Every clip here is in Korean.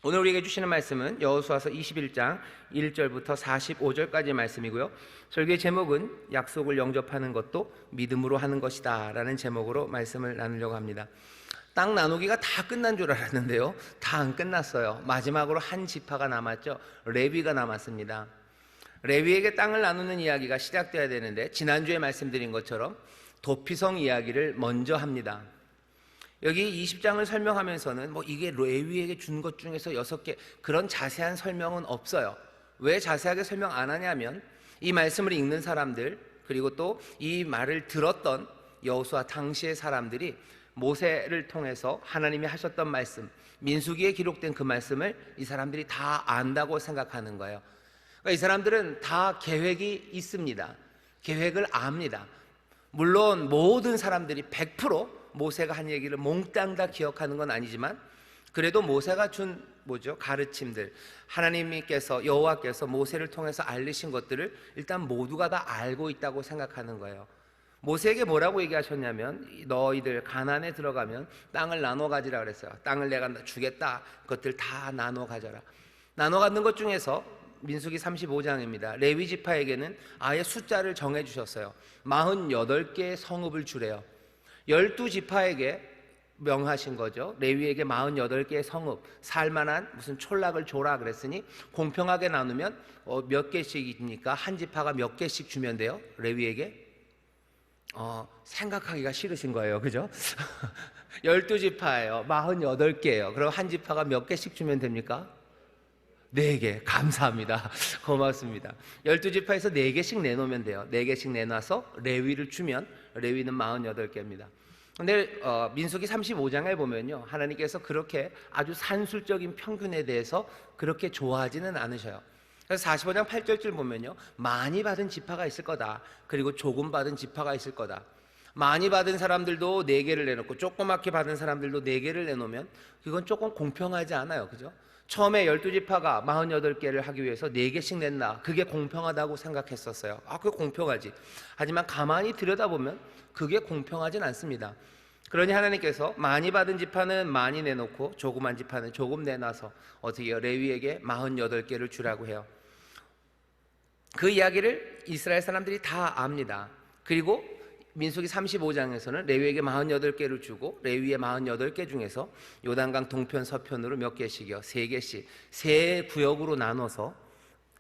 오늘 우리에게 주시는 말씀은 여호수아서 21장 1절부터 45절까지의 말씀이고요. 설교의 제목은 약속을 영접하는 것도 믿음으로 하는 것이다 라는 제목으로 말씀을 나누려고 합니다. 땅 나누기가 다 끝난 줄 알았는데요, 다 안 끝났어요. 마지막으로 한 지파가 남았죠. 레위가 남았습니다. 레위에게 땅을 나누는 이야기가 시작돼야 되는데, 지난주에 말씀드린 것처럼 도피성 이야기를 먼저 합니다. 여기 20장을 설명하면서는 이게 레위에게 준 것 중에서 6개, 그런 자세한 설명은 없어요. 왜 자세하게 설명 안 하냐면, 이 말씀을 읽는 사람들, 그리고 또 이 말을 들었던 여호수아 당시의 사람들이 모세를 통해서 하나님이 하셨던 말씀, 민수기에 기록된 그 말씀을 이 사람들이 다 안다고 생각하는 거예요. 그러니까 이 사람들은 다 계획이 있습니다. 계획을 압니다. 물론 모든 사람들이 100% 모세가 한 얘기를 몽땅 다 기억하는 건 아니지만, 그래도 모세가 준 가르침들, 하나님께서, 여호와께서 모세를 통해서 알리신 것들을 일단 모두가 다 알고 있다고 생각하는 거예요. 모세에게 뭐라고 얘기하셨냐면, 너희들 가나안에 들어가면 땅을 나눠 가지라 그랬어요. 땅을 내가 주겠다. 그것들 다 나눠 가져라. 나눠 갖는 것 중에서 민수기 35장입니다. 레위 지파에게는 아예 숫자를 정해 주셨어요. 48개의 성읍을 주래요. 12지파에게 명하신 거죠. 레위에게 48개의 성읍, 살만한 무슨 촌락을 줘라 그랬으니, 공평하게 나누면 몇 개씩이니까 한 지파가 몇 개씩 주면 돼요. 레위에게 생각하기가 싫으신 거예요, 그죠? 12지파예요. 48개예요. 그럼 한 지파가 몇 개씩 주면 됩니까? 4개. 감사합니다. 고맙습니다. 12지파에서 4개씩 내놓으면 돼요. 4개씩 내놔서 레위를 주면, 레위는 48개입니다. 근데 민수기 35장에 보면요, 하나님께서 그렇게 아주 산술적인 평균에 대해서 그렇게 좋아하지는 않으셔요. 그래서 45장 8절쯤 보면요, 많이 받은 지파가 있을 거다, 그리고 조금 받은 지파가 있을 거다. 많이 받은 사람들도 4개를 내놓고 조그맣게 받은 사람들도 4개를 내놓으면 그건 조금 공평하지 않아요, 그죠? 처음에 12지파가 48개를 하기 위해서 4개씩 냈나, 그게 공평하다고 생각했었어요. 그게 공평하지. 하지만 가만히 들여다보면 그게 공평하진 않습니다. 그러니 하나님께서 많이 받은 지파는 많이 내놓고 조그만 지파는 조금 내놔서 어떻게 해요? 레위에게 48개를 주라고 해요. 그 이야기를 이스라엘 사람들이 다 압니다. 그리고 민수기 35장에서는 레위에게 48개를 주고, 레위의 48개 중에서 요단강 동편 서편으로 몇 개씩이요? 3개씩, 3구역으로 나눠서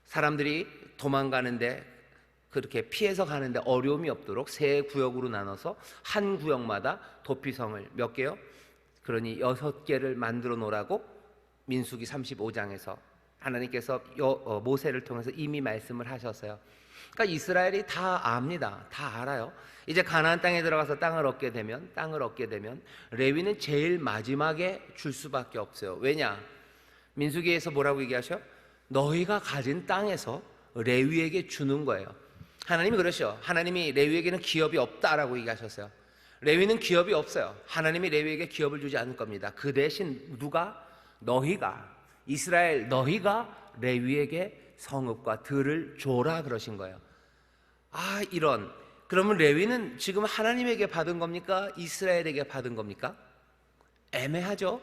사람들이 도망가는데, 그렇게 피해서 가는데 어려움이 없도록 3구역으로 나눠서 한 구역마다 도피성을 몇 개요? 그러니 6개를 만들어 놓으라고 민수기 35장에서 하나님께서 모세를 통해서 이미 말씀을 하셨어요. 그러니까 이스라엘이 다 압니다. 다 알아요. 이제 가나안 땅에 들어가서 땅을 얻게 되면 레위는 제일 마지막에 줄 수밖에 없어요. 왜냐? 민수기에서 뭐라고 얘기하셔? 너희가 가진 땅에서 레위에게 주는 거예요. 하나님이 그러셔. 하나님이 레위에게는 기업이 없다라고 얘기하셨어요. 레위는 기업이 없어요. 하나님이 레위에게 기업을 주지 않을 겁니다. 그 대신 누가? 너희가, 이스라엘 너희가 레위에게 성읍과 들을 줘라 그러신 거예요. 그러면 레위는 지금 하나님에게 받은 겁니까? 이스라엘에게 받은 겁니까? 애매하죠?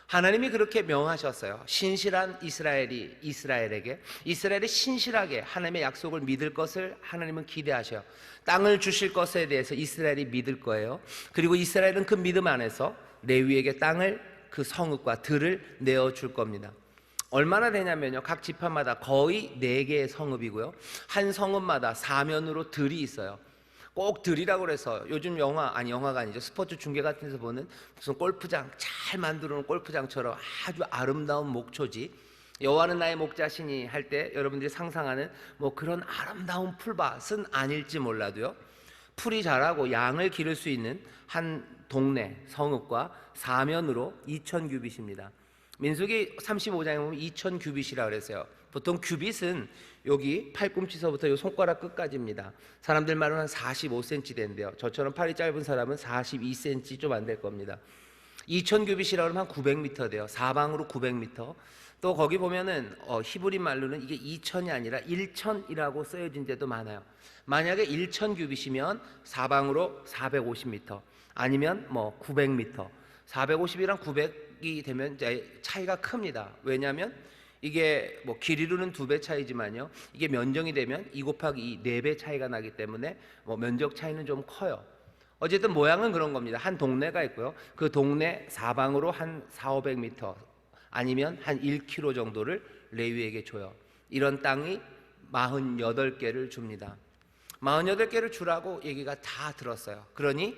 하나님이 그렇게 명하셨어요. 신실한 이스라엘이 신실하게 하나님의 약속을 믿을 것을 하나님은 기대하셔요. 땅을 주실 것에 대해서 이스라엘이 믿을 거예요. 그리고 이스라엘은 그 믿음 안에서 레위에게 땅을, 그 성읍과 들을 내어줄 겁니다. 얼마나 되냐면요, 각 지파마다 거의 4개의 성읍이고요, 한 성읍마다 사면으로 들이 있어요. 꼭 들이라고 그래서 요즘 영화가 아니죠, 스포츠 중계 같은 데서 보는 무슨 골프장, 잘 만들어 놓은 골프장처럼 아주 아름다운 목초지, 여호와는 나의 목자시니 할 때 여러분들이 상상하는 그런 아름다운 풀밭은 아닐지 몰라도요, 풀이 자라고 양을 기를 수 있는 한 동네 성읍과 사면으로 2000규빗입니다. 민수기 35장에 보면 2000규빗이라 그랬어요. 보통 규빗은 여기 팔꿈치서부터 요 손가락 끝까지입니다. 사람들 말로는 한 45cm 된대요. 저처럼 팔이 짧은 사람은 42cm 좀 안 될 겁니다. 2000규빗이라고 하면 한 900m 돼요. 사방으로 900m. 또 거기 보면은 히브리 말로는 이게 2000이 아니라 1000이라고 쓰여진 데도 많아요. 만약에 1000규빗이면 사방으로 450m, 아니면 900m. 450이랑 900 500이 되면 이제 차이가 큽니다. 왜냐하면 이게 뭐 길이로는 2배 차이지만요, 이게 면적이 되면 2 곱하기 2, 4배 차이가 나기 때문에 뭐 면적 차이는 좀 커요. 어쨌든 모양은 그런 겁니다. 한 동네가 있고요, 그 동네 사방으로 한 400~500m 아니면 한 1km 정도를 레위에게 줘요. 이런 땅이 48개를 줍니다. 48개를 주라고 얘기가 다 들었어요. 그러니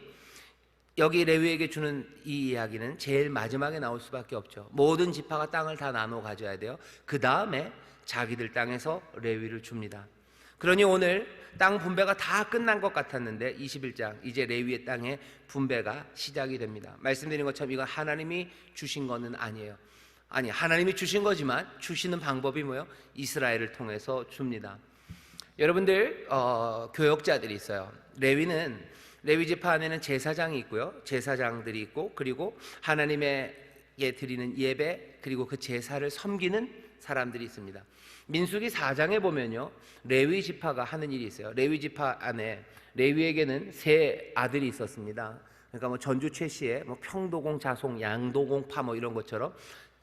여기 레위에게 주는 이 이야기는 제일 마지막에 나올 수밖에 없죠. 모든 지파가 땅을 다 나눠 가져야 돼요. 그 다음에 자기들 땅에서 레위를 줍니다. 그러니 오늘 땅 분배가 다 끝난 것 같았는데 21장 이제 레위의 땅의 분배가 시작이 됩니다. 말씀드린 것처럼 이건 하나님이 주신 거는 아니에요. 아니, 하나님이 주신 거지만 주시는 방법이 뭐예요? 이스라엘을 통해서 줍니다. 여러분들 교역자들이 있어요. 레위 지파 안에는 제사장이 있고요, 제사장들이 있고, 그리고 하나님에게 드리는 예배, 그리고 그 제사를 섬기는 사람들이 있습니다. 민수기 4장에 보면요, 레위 지파가 하는 일이 있어요. 레위 지파 안에 레위에게는 3 아들이 있었습니다. 그러니까 뭐 전주 최씨의 뭐 평도공 자송, 양도공 파 뭐 이런 것처럼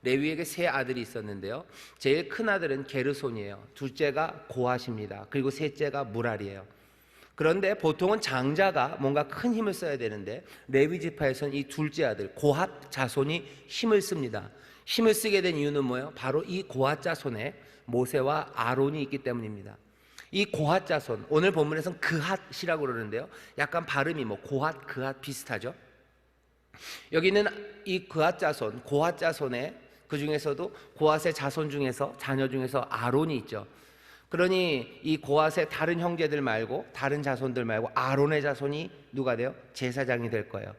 레위에게 3 아들이 있었는데요, 제일 큰 아들은 게르손이에요. 둘째가 고핫입니다. 그리고 셋째가 무랄이에요. 그런데 보통은 장자가 뭔가 큰 힘을 써야 되는데 레위 지파에서는 이 둘째 아들 고핫 자손이 힘을 씁니다. 힘을 쓰게 된 이유는 뭐예요? 바로 이 고핫 자손에 모세와 아론이 있기 때문입니다. 이 고핫 자손, 오늘 본문에서는 그핫이라고 그러는데요, 약간 발음이 뭐 고핫, 그핫 비슷하죠. 여기는 이 그핫 자손, 고핫 자손에, 그 중에서도 고핫의 자손 중에서, 자녀 중에서 아론이 있죠. 그러니 이 고핫의 다른 형제들 말고, 다른 자손들 말고 아론의 자손이 누가 돼요? 제사장이 될 거예요.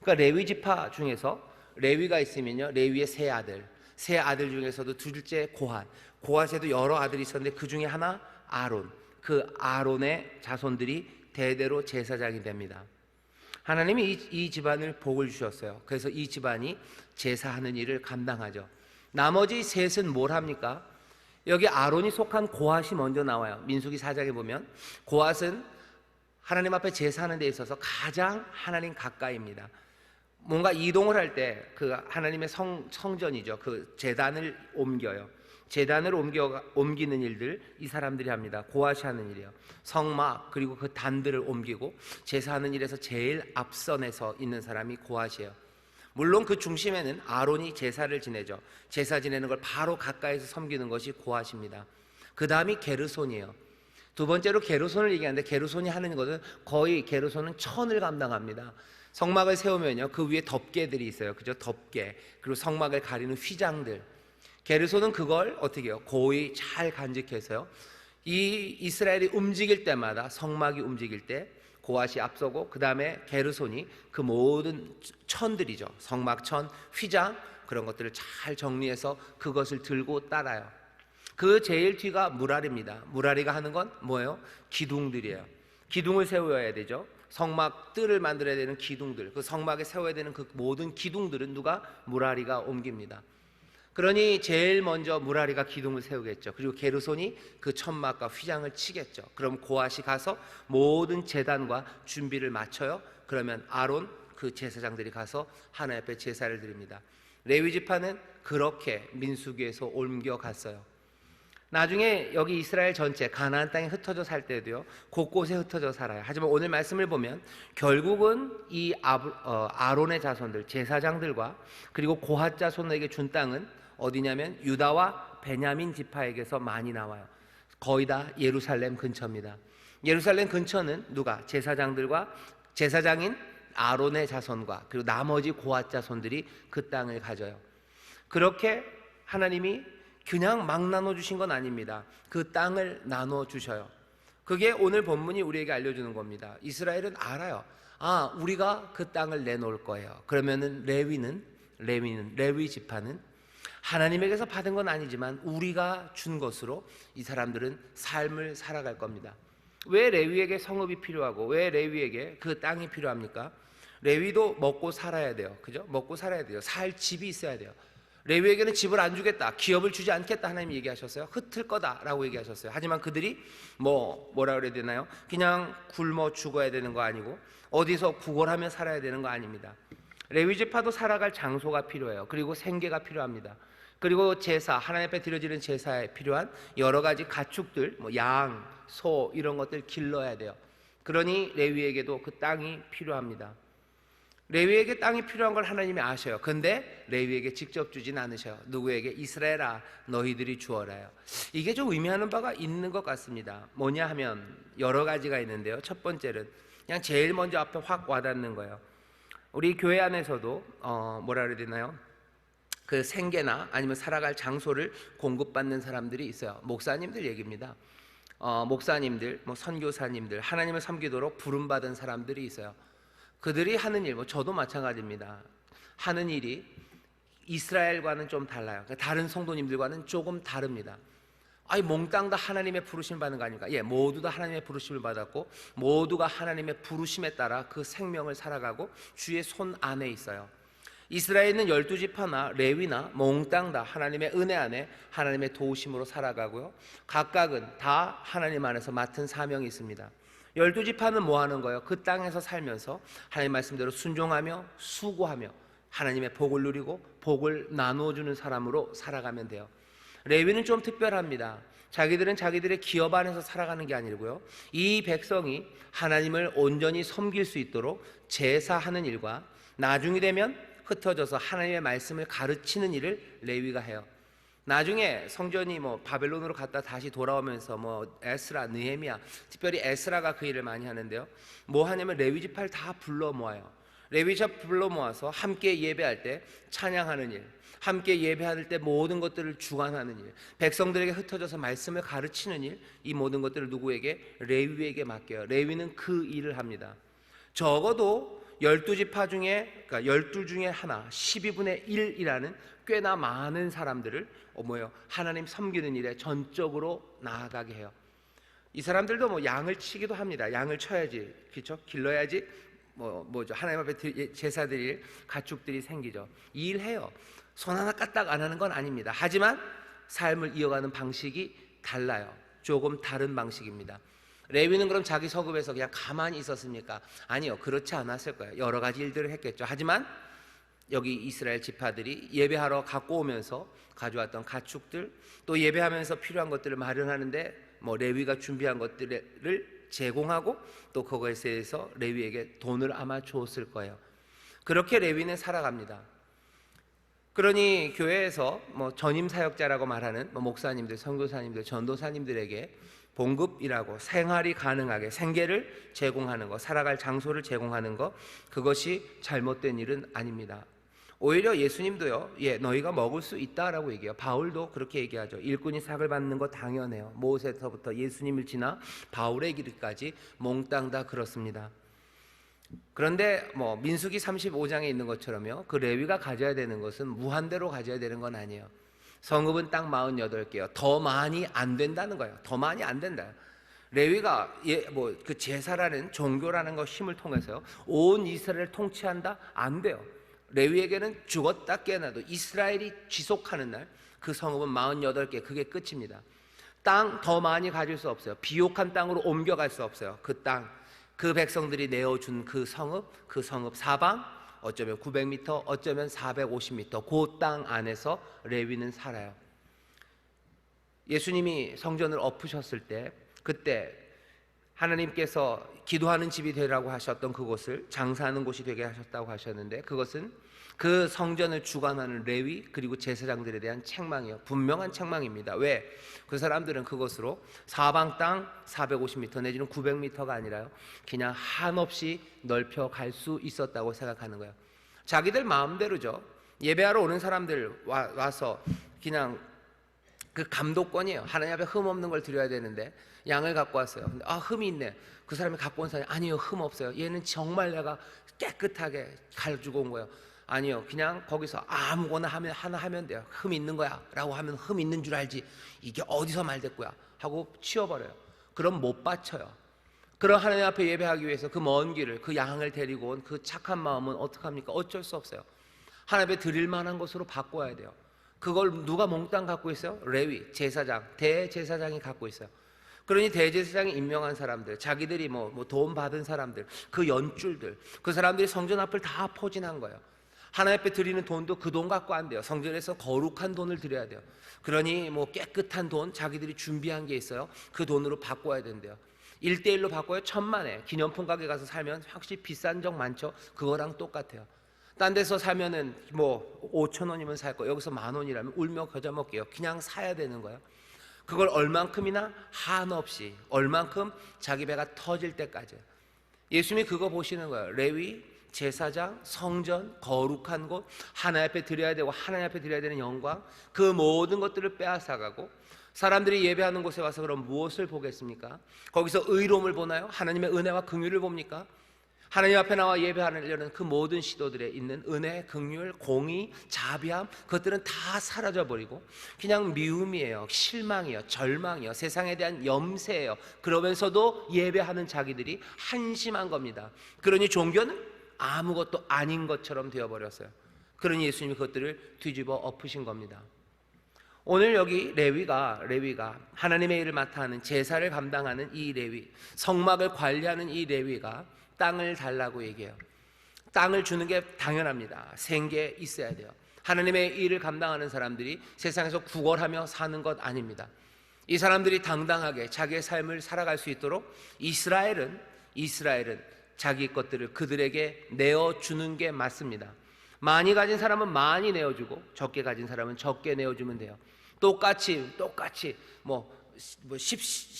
그러니까 레위 지파 중에서 레위가 있으면요, 레위의 3 아들, 3 아들 중에서도 둘째 고핫, 고핫에도 여러 아들이 있었는데 그 중에 하나 아론, 그 아론의 자손들이 대대로 제사장이 됩니다. 하나님이 이 집안을 복을 주셨어요. 그래서 이 집안이 제사하는 일을 감당하죠. 나머지 셋은 뭘 합니까? 여기 아론이 속한 고핫이 먼저 나와요. 민수기 4장에 보면 고핫은 하나님 앞에 제사하는 데 있어서 가장 하나님 가까이입니다. 뭔가 이동을 할 때 그 하나님의 성전이죠, 그 제단을 옮겨요. 제단을 옮기는 일들 이 사람들이 합니다. 고핫이 하는 일이에요. 성막 그리고 그 단들을 옮기고 제사하는 일에서 제일 앞선에서 있는 사람이 고핫이에요. 물론 그 중심에는 아론이 제사를 지내죠. 제사 지내는 걸 바로 가까이서 섬기는 것이 고핫입니다. 그 다음이 게르손이에요. 두 번째로 게르손을 얘기하는데, 게르손이 하는 것은 거의, 게르손은 천을 감당합니다. 성막을 세우면요, 그 위에 덮개들이 있어요. 그죠? 덮개, 그리고 성막을 가리는 휘장들. 게르손은 그걸 어떻게 해요? 고이 잘 간직해서요, 이 이스라엘이 움직일 때마다, 성막이 움직일 때 고핫이 앞서고, 그 다음에 게르손이 그 모든 천들이죠, 성막천, 휘장, 그런 것들을 잘 정리해서 그것을 들고 따라요. 그 제일 뒤가 무랄입니다. 무랄이가 하는 건 뭐예요? 기둥들이에요. 기둥을 세워야 되죠. 성막 뜰을 만들어야 되는 기둥들, 그 성막에 세워야 되는 그 모든 기둥들은 누가? 무랄이가 옮깁니다. 그러니 제일 먼저 무랄이가 기둥을 세우겠죠. 그리고 게르손이 그 천막과 휘장을 치겠죠. 그럼 고핫이 가서 모든 제단과 준비를 마쳐요. 그러면 아론, 그 제사장들이 가서 하나님 앞에 제사를 드립니다. 레위 지파는 그렇게 민수기에서 옮겨갔어요. 나중에 여기 이스라엘 전체 가나안 땅에 흩어져 살 때도요, 곳곳에 흩어져 살아요. 하지만 오늘 말씀을 보면 결국은 이 아론의 자손들, 제사장들과 그리고 고핫 자손에게 준 땅은 어디냐면 유다와 베냐민 지파에게서 많이 나와요. 거의 다 예루살렘 근처입니다. 예루살렘 근처는 누가? 제사장들과, 제사장인 아론의 자손과 그리고 나머지 고핫 자손들이 그 땅을 가져요. 그렇게 하나님이 그냥 막 나눠주신 건 아닙니다. 그 땅을 나눠주셔요. 그게 오늘 본문이 우리에게 알려주는 겁니다. 이스라엘은 알아요. 아, 우리가 그 땅을 내놓을 거예요. 그러면은 레위 지파는 하나님에게서 받은 건 아니지만 우리가 준 것으로 이 사람들은 삶을 살아갈 겁니다. 왜 레위에게 성읍이 필요하고 왜 레위에게 그 땅이 필요합니까? 레위도 먹고 살아야 돼요. 그죠? 먹고 살아야 돼요. 살 집이 있어야 돼요. 레위에게는 집을 안 주겠다, 기업을 주지 않겠다 하나님이 얘기하셨어요. 흩을 거다라고 얘기하셨어요. 하지만 그들이 뭐라 그래야 되나요? 그냥 굶어 죽어야 되는 거 아니고 어디서 구걸하며 살아야 되는 거 아닙니다. 레위 지파도 살아갈 장소가 필요해요. 그리고 생계가 필요합니다. 그리고 제사, 하나님 앞에 드려지는 제사에 필요한 여러 가지 가축들, 뭐 양, 소 이런 것들 길러야 돼요. 그러니 레위에게도 그 땅이 필요합니다. 레위에게 땅이 필요한 걸 하나님이 아셔요. 근데 레위에게 직접 주진 않으셔요. 누구에게? 이스라엘아 너희들이 주어라요. 이게 좀 의미하는 바가 있는 것 같습니다. 뭐냐 하면 여러 가지가 있는데요. 첫 번째는 그냥 제일 먼저 앞에 확 와닿는 거예요. 우리 교회 안에서도 뭐라 그래야 되나요? 그 생계나 아니면 살아갈 장소를 공급받는 사람들이 있어요. 목사님들 얘기입니다. 목사님들, 뭐 선교사님들, 하나님을 섬기도록 부름받은 사람들이 있어요. 그들이 하는 일, 뭐 저도 마찬가지입니다. 하는 일이 이스라엘과는 좀 달라요. 그러니까 다른 성도님들과는 조금 다릅니다. 아니 몽땅 다 하나님의 부르심을 받는 거 아닙니까? 예, 모두 다 하나님의 부르심을 받았고 모두가 하나님의 부르심에 따라 그 생명을 살아가고 주의 손 안에 있어요. 이스라엘은 12지파나 레위나 몽땅 다 하나님의 은혜 안에 하나님의 도우심으로 살아가고요. 각각은 다 하나님 안에서 맡은 사명이 있습니다. 12지파는 뭐 하는 거예요? 그 땅에서 살면서 하나님 말씀대로 순종하며 수고하며 하나님의 복을 누리고 복을 나누어주는 사람으로 살아가면 돼요. 레위는 좀 특별합니다. 자기들은 자기들의 기업 안에서 살아가는 게 아니고요. 이 백성이 하나님을 온전히 섬길 수 있도록 제사하는 일과 나중이 되면 흩어져서 하나님의 말씀을 가르치는 일을 레위가 해요. 나중에 성전이 뭐 바벨론으로 갔다 다시 돌아오면서 뭐 에스라, 느헤미야, 특별히 에스라가 그 일을 많이 하는데요. 뭐 하냐면 레위 지파를 다 불러 모아요. 레위 지파 불러 모아서 함께 예배할 때 찬양하는 일, 함께 예배할 때 모든 것들을 주관하는 일, 백성들에게 ht어져서 말씀을 가르치는 일, 이 모든 것들을 누구에게? 레위에게 맡겨요. 레위는 그 일을 합니다. 적어도 12지파 중에, 그러니까 12 중에 하나, 12분의 1이라는 꽤나 많은 사람들을 하나님 섬기는 일에 전적으로 나아가게 해요. 이 사람들도 뭐 양을 치기도 합니다. 양을 쳐야지, 그렇죠? 길러야지 하나님 앞에 제사 드릴 가축들이 생기죠. 이 일 해요. 손 하나 까딱 안 하는 건 아닙니다. 하지만 삶을 이어가는 방식이 달라요. 조금 다른 방식입니다. 레위는 그럼 자기 서급에서 그냥 가만히 있었습니까? 아니요, 그렇지 않았을 거예요. 여러 가지 일들을 했겠죠. 하지만 여기 이스라엘 지파들이 예배하러 갖고 오면서 가져왔던 가축들, 또 예배하면서 필요한 것들을 마련하는데 레위가 준비한 것들을 제공하고 또 그것에 대해서 레위에게 돈을 아마 줬을 거예요. 그렇게 레위는 살아갑니다. 그러니 교회에서 전임 사역자라고 말하는 목사님들, 선교사님들, 전도사님들에게 봉급이라고 생활이 가능하게 생계를 제공하는 것, 살아갈 장소를 제공하는 것, 그것이 잘못된 일은 아닙니다. 오히려 예수님도요, 너희가 먹을 수 있다라고 얘기해요. 바울도 그렇게 얘기하죠. 일꾼이 삭을 받는 거 당연해요. 모세서부터 예수님을 지나 바울의 길까지 몽땅 다 그렇습니다. 그런데 민수기 35장에 있는 것처럼요, 그 레위가 가져야 되는 것은 무한대로 가져야 되는 건 아니에요. 성읍은 딱 48개요. 더 많이 안 된다는 거예요. 더 많이 안 된다. 레위가 그 제사라는 종교라는 것 힘을 통해서요, 온 이스라엘을 통치한다? 안 돼요. 레위에게는 죽었다 깨어나도 이스라엘이 지속하는 날 그 성읍은 48개, 그게 끝입니다. 땅 더 많이 가질 수 없어요. 비옥한 땅으로 옮겨갈 수 없어요. 그 땅, 그 백성들이 내어준 그 성읍 사방 어쩌면 900m, 어쩌면 450m, 그 땅 안에서 레위는 살아요. 예수님이 성전을 엎으셨을 때, 그때 하나님께서 기도하는 집이 되라고 하셨던 그곳을 장사하는 곳이 되게 하셨다고 하셨는데, 그것은 그 성전을 주관하는 레위 그리고 제사장들에 대한 책망이요, 분명한 책망입니다. 왜? 그 사람들은 그것으로 사방 땅 450m 내지는 900m가 아니라요, 그냥 한없이 넓혀 갈 수 있었다고 생각하는 거예요. 자기들 마음대로죠. 예배하러 오는 사람들 와서 그냥 그 감독권이에요. 하나님 앞에 흠 없는 걸 드려야 되는데 양을 갖고 왔어요. 근데 흠이 있네. 그 사람이 갖고 온 사람이 아니요, 흠 없어요. 얘는 정말 내가 깨끗하게 가지고 온 거예요. 아니요, 그냥 거기서 아무거나 하나 하면 돼요. 흠 있는 거야 라고 하면 흠 있는 줄 알지, 이게 어디서 말됐고야 하고 치워버려요. 그럼 못 바쳐요. 그런 하나님 앞에 예배하기 위해서 그 먼 길을, 그 양을 데리고 온 그 착한 마음은 어떡합니까? 어쩔 수 없어요. 하나님 앞에 드릴 만한 것으로 바꿔야 돼요. 그걸 누가 몽땅 갖고 있어요? 레위, 제사장, 대제사장이 갖고 있어요. 그러니 대제사장이 임명한 사람들, 자기들이 돈 받은 사람들, 그 연줄들, 그 사람들이 성전 앞을 다 포진한 거예요. 하나님 앞에 드리는 돈도 그 돈 갖고 안 돼요. 성전에서 거룩한 돈을 드려야 돼요. 그러니 뭐 깨끗한 돈 자기들이 준비한 게 있어요. 그 돈으로 바꿔야 된대요. 1대1로 바꿔요. 1,000만에 기념품 가게 가서 살면 확실히 비싼 적 많죠. 그거랑 똑같아요. 딴 데서 사면은 뭐 5,000원이면 살 거, 여기서 10,000원이라면 울며 겨자 먹게요. 그냥 사야 되는 거예요. 그걸 얼만큼이나 한없이, 얼만큼 자기 배가 터질 때까지. 예수님이 그거 보시는 거예요. 레위, 제사장, 성전, 거룩한 곳, 하나님 앞에 드려야 되고 하나님 앞에 드려야 되는 영광, 그 모든 것들을 빼앗아가고 사람들이 예배하는 곳에 와서 그럼 무엇을 보겠습니까? 거기서 의로움을 보나요? 하나님의 은혜와 긍휼을 봅니까? 하나님 앞에 나와 예배하려는 그 모든 시도들에 있는 은혜, 긍휼, 공의, 자비함, 그것들은 다 사라져버리고 그냥 미움이에요, 실망이에요, 절망이에요, 세상에 대한 염세예요. 그러면서도 예배하는 자기들이 한심한 겁니다. 그러니 종교는 아무것도 아닌 것처럼 되어버렸어요. 그러니 예수님이 그것들을 뒤집어 엎으신 겁니다. 오늘 여기 레위가 하나님의 일을 맡아 하는, 제사를 감당하는 이 레위, 성막을 관리하는 이 레위가 땅을 달라고 얘기해요. 땅을 주는 게 당연합니다. 생계 있어야 돼요. 하나님의 일을 감당하는 사람들이 세상에서 구걸하며 사는 것 아닙니다. 이 사람들이 당당하게 자기의 삶을 살아갈 수 있도록 이스라엘은 자기 것들을 그들에게 내어주는 게 맞습니다. 많이 가진 사람은 많이 내어주고 적게 가진 사람은 적게 내어주면 돼요. 똑같이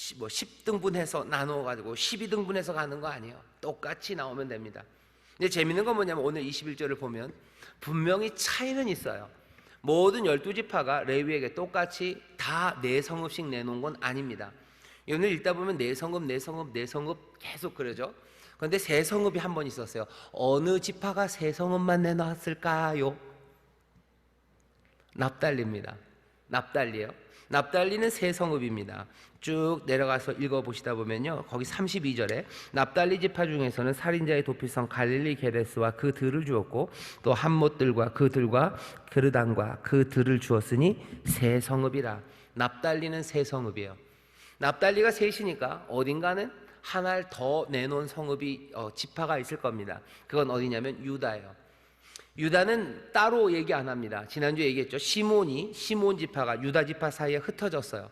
10등분해서 나누어가지고 12등분해서 가는 거 아니에요. 똑같이 나오면 됩니다. 근데 재밌는 건 뭐냐면 오늘 21절을 보면 분명히 차이는 있어요. 모든 12지파가 레위에게 똑같이 다 4성읍씩 내놓은 건 아닙니다. 오늘 읽다 보면 4성읍 계속 그러죠. 그런데 3성읍이 한 번 있었어요. 어느 지파가 3성읍만 내놨을까요? 납달리입니다. 납달리예요. 납달리는 3성읍입니다. 쭉 내려가서 읽어보시다 보면요, 거기 32절에 납달리 지파 중에서는 살인자의 도피성 갈릴리 게레스와 그 들을 주었고 또 한못들과 그 들과 그르단과 그 들을 주었으니 3성읍이라. 납달리는 3성읍이에요. 납달리가 셋이니까 어딘가는 하나를 더 내놓은 성읍이 지파가 있을 겁니다. 그건 어디냐면 유다예요. 유다는 따로 얘기 안 합니다. 지난주에 얘기했죠. 시몬 지파가 유다 지파 사이에 흩어졌어요.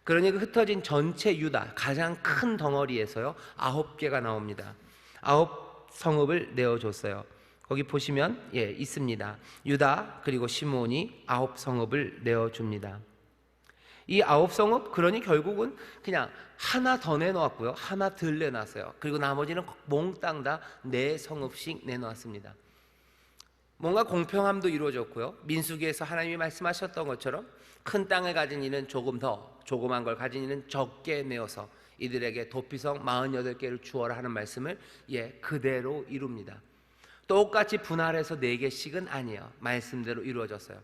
그러니 그 흩어진 전체 유다 가장 큰 덩어리에서요 9개가 나옵니다. 9성읍을 내어줬어요. 거기 보시면 있습니다. 유다 그리고 시몬이 9성읍을 내어줍니다. 이 9성읍, 그러니 결국은 그냥 하나 더 내놓았고요, 하나 덜 내놨어요. 그리고 나머지는 몽땅 다 4성읍씩 내놓았습니다. 뭔가 공평함도 이루어졌고요, 민수기에서 하나님이 말씀하셨던 것처럼 큰 땅을 가진 이는 조금 더, 조그만 걸 가진 이는 적게 내어서 이들에게 도피성 48개를 주어라 하는 말씀을 그대로 이룹니다. 똑같이 분할해서 4개씩은 아니에요. 말씀대로 이루어졌어요.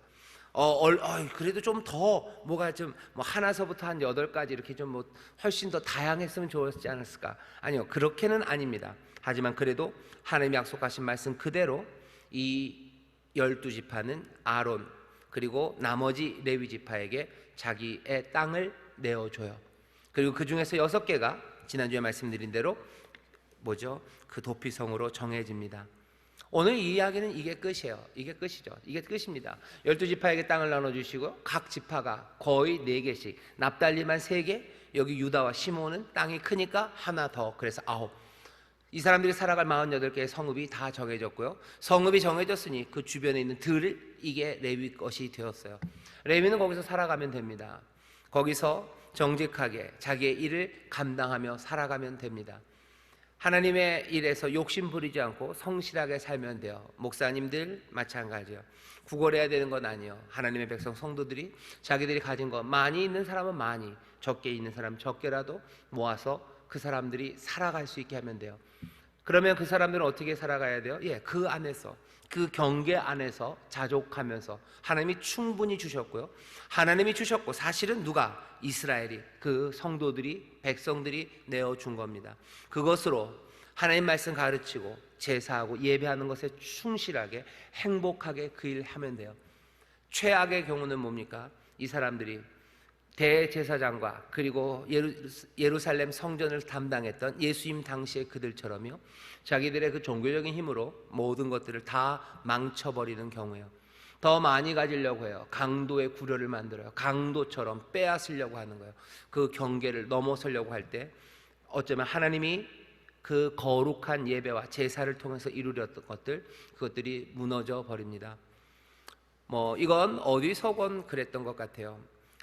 그래도 좀 더 뭐가 좀 하나서부터 한 8가지 이렇게 좀 훨씬 더 다양했으면 좋았지 않았을까? 아니요, 그렇게는 아닙니다. 하지만 그래도 하나님이 약속하신 말씀 그대로 이 12지파는 아론 그리고 나머지 레위 지파에게 자기의 땅을 내어줘요. 그리고 그 중에서 6개가 지난주에 말씀드린 대로 그 도피성으로 정해집니다. 오늘 이 이야기는 이게 끝이에요. 이게 끝이죠. 이게 끝입니다. 12지파에게 땅을 나눠주시고 각 지파가 거의 4개씩, 납달리만 3개, 여기 유다와 시몬은 땅이 크니까 하나 더, 그래서 9. 이 사람들이 살아갈 48개의 성읍이 다 정해졌고요, 성읍이 정해졌으니 그 주변에 있는 들을, 이게 레위 것이 되었어요. 레위는 거기서 살아가면 됩니다. 거기서 정직하게 자기의 일을 감당하며 살아가면 됩니다. 하나님의 일에서 욕심 부리지 않고 성실하게 살면 돼요. 목사님들 마찬가지요. 구걸해야 되는 건 아니에요. 하나님의 백성 성도들이 자기들이 가진 거, 많이 있는 사람은 많이, 적게 있는 사람은 적게라도 모아서 그 사람들이 살아갈 수 있게 하면 돼요. 그러면 그 사람들은 어떻게 살아가야 돼요? 그 안에서, 그 경계 안에서 자족하면서 하나님이 충분히 주셨고요, 하나님이 주셨고 사실은 누가? 이스라엘이, 그 성도들이, 백성들이 내어준 겁니다. 그것으로 하나님 말씀 가르치고 제사하고 예배하는 것에 충실하게 행복하게 그 일을 하면 돼요. 최악의 경우는 뭡니까? 이 사람들이 대제사장과 그리고 예루살렘 성전을 담당했던 예수님 당시의 그들처럼요, 자기들의 그 종교적인 힘으로 모든 것들을 다 망쳐버리는 경우에요. 더 많이 가지려고 해요. 강도의 구려를 만들어요. 강도처럼 빼앗으려고 하는 거예요. 그 경계를 넘어서려고 할 때 어쩌면 하나님이 그 거룩한 예배와 제사를 통해서 이루렸던 것들, 그것들이 무너져 버립니다. 이건 어디서건 그랬던 것 같아요.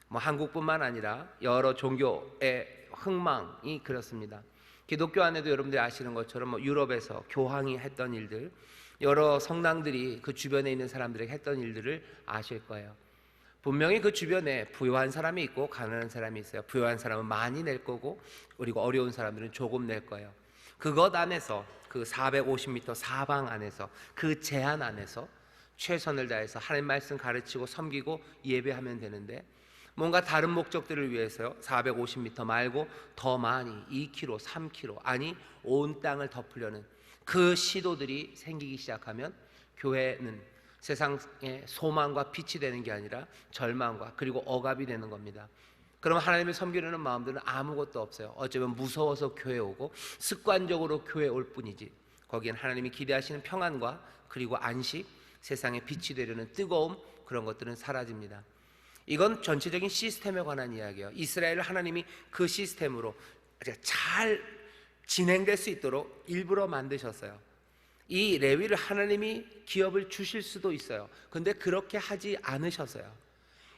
한국뿐만 아니라 여러 종교의 흥망이 그렇습니다. 기독교 안에도 여러분들이 아시는 것처럼 유럽에서 교황이 했던 일들, 여러 성당들이 그 주변에 있는 사람들에게 했던 일들을 아실 거예요. 분명히 그 주변에 부유한 사람이 있고 가난한 사람이 있어요. 부유한 사람은 많이 낼 거고, 그리고 어려운 사람들은 조금 낼 거예요. 그것 안에서, 그 450m 사방 안에서, 그 제한 안에서 최선을 다해서 하나님 말씀 가르치고 섬기고 예배하면 되는데, 뭔가 다른 목적들을 위해서요, 450m 말고 더 많이 2km, 3km, 아니 온 땅을 덮으려는 그 시도들이 생기기 시작하면 교회는 세상의 소망과 빛이 되는 게 아니라 절망과 그리고 억압이 되는 겁니다. 그럼 하나님을 섬기려는 마음들은 아무것도 없어요. 어쩌면 무서워서 교회 오고 습관적으로 교회 올 뿐이지, 거기엔 하나님이 기대하시는 평안과 그리고 안식, 세상의 빛이 되려는 뜨거움, 그런 것들은 사라집니다. 이건 전체적인 시스템에 관한 이야기예요. 이스라엘을 하나님이 그 시스템으로 잘 진행될 수 있도록 일부러 만드셨어요. 이 레위를 하나님이 기업을 주실 수도 있어요. 근데 그렇게 하지 않으셨어요.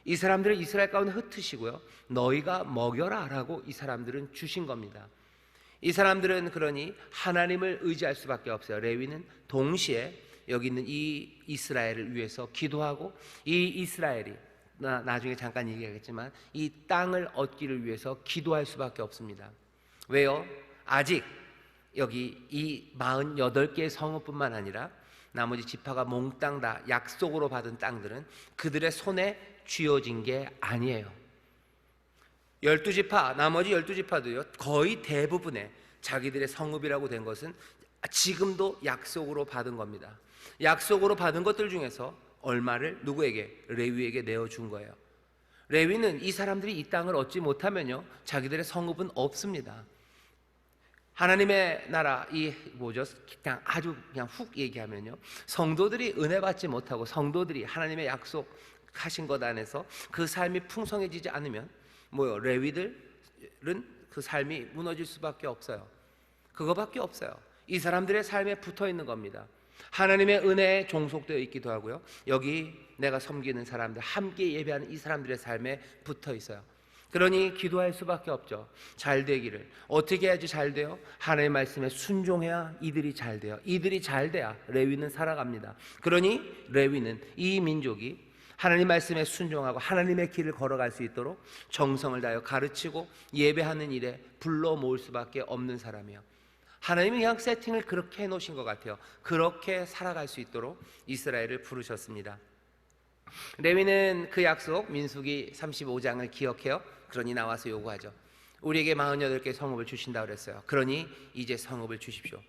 이 사람들을 이스라엘 가운데 흩으시고요, 너희가 먹여라 라고 이 사람들은 주신 겁니다. 이 사람들은 그러니 하나님을 의지할 수밖에 없어요. 레위는 동시에 여기 있는 이 이스라엘을 위해서 기도하고, 이 이스라엘이 나중에 잠깐 얘기하겠지만 이 땅을 얻기를 위해서 기도할 수밖에 없습니다. 왜요? 아직 여기 이 48개의 성읍뿐만 아니라 나머지 지파가 몽땅 다 약속으로 받은 땅들은 그들의 손에 쥐어진 게 아니에요. 12지파, 나머지 12지파도요, 거의 대부분의 자기들의 성읍이라고 된 것은 지금도 약속으로 받은 겁니다. 약속으로 받은 것들 중에서 얼마를 누구에게? 레위에게 내어준 거예요. 레위는 이 사람들이 이 땅을 얻지 못하면요, 자기들의 성읍은 없습니다. 하나님의 나라, 그냥 아주 그냥 훅 얘기하면요, 성도들이 은혜 받지 못하고 성도들이 하나님의 약속하신 것 안에서 그 삶이 풍성해지지 않으면 레위들은 그 삶이 무너질 수밖에 없어요. 그거밖에 없어요. 이 사람들의 삶에 붙어 있는 겁니다. 하나님의 은혜에 종속되어 있기도 하고요, 여기 내가 섬기는 사람들, 함께 예배하는 이 사람들의 삶에 붙어 있어요. 그러니 기도할 수밖에 없죠. 잘 되기를. 어떻게 해야지 잘 돼요? 하나님의 말씀에 순종해야 이들이 잘 돼요. 이들이 잘 돼야 레위는 살아갑니다. 그러니 레위는, 이 민족이 하나님 말씀에 순종하고 하나님의 길을 걸어갈 수 있도록 정성을 다하여 가르치고 예배하는 일에 불러 모을 수밖에 없는 사람이에요. 하나님이 그냥 세팅을 그렇게 해놓으신 것 같아요. 그렇게 살아갈 수 있도록 이스라엘을 부르셨습니다. 레위는 그 약속, 민수기 35장을 기억해요. 그러니 나와서 요구하죠. 우리에게 48개 성읍을 주신다고 그랬어요. 그러니 이제 성읍을 주십시오.